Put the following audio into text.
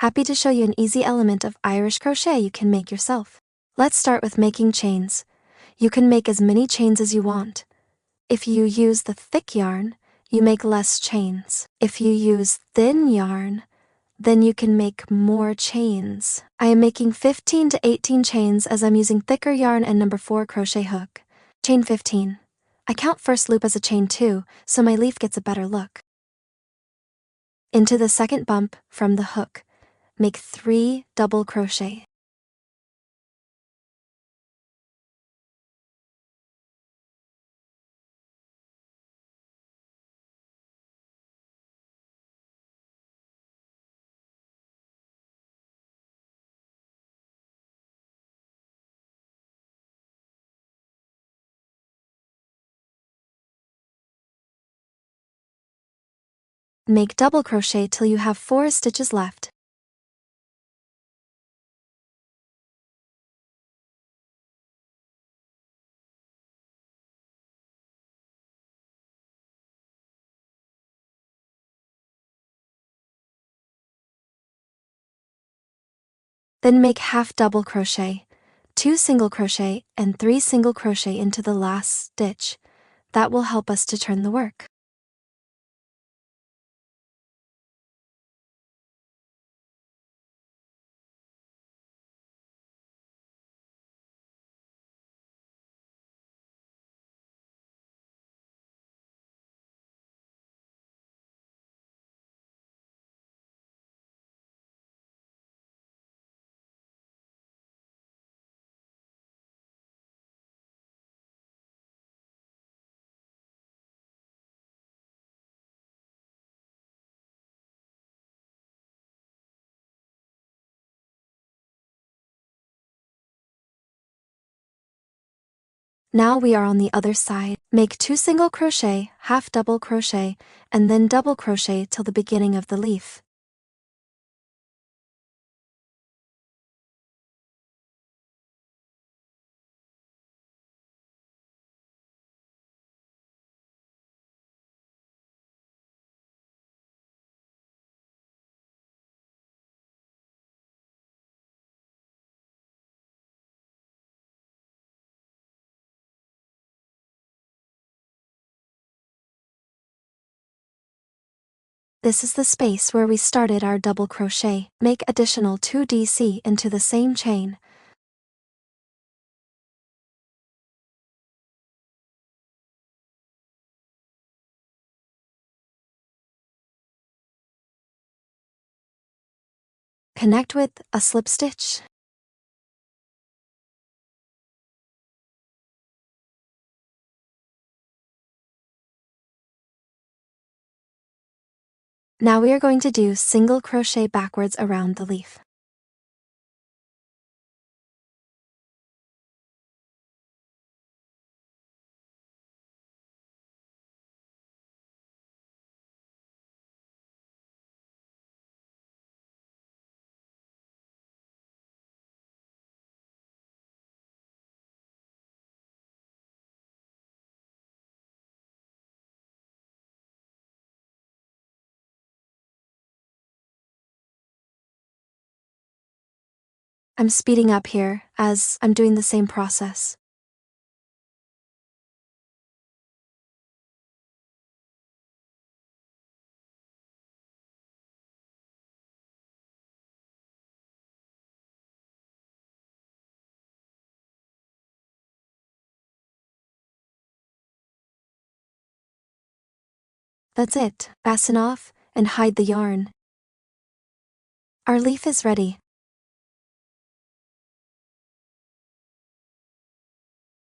Happy to show you an easy element of Irish crochet you can make yourself. Let's start with making chains. You can make as many chains as you want. If you use the thick yarn, you make less chains. If you use thin yarn, then you can make more chains. I am making 15 to 18 chains as I'm using thicker yarn and number 4 crochet hook. Chain 15. I count first loop as a chain 2, so my leaf gets a better look. Into the second bump from the hook, make 3 double crochet. Make double crochet till you have 4 stitches left. Then make half double crochet, 2 single crochet, and 3 single crochet into the last stitch. That will help us to turn the work. Now we are on the other side. Make 2 single crochet, half double crochet, and then double crochet till the beginning of the leaf. This is the space where we started our double crochet. Make additional 2 DC into the same chain. Connect with a slip stitch. Now we are going to do single crochet backwards around the leaf. I'm speeding up here as I'm doing the same process. That's it. Fasten off and hide the yarn. Our leaf is ready.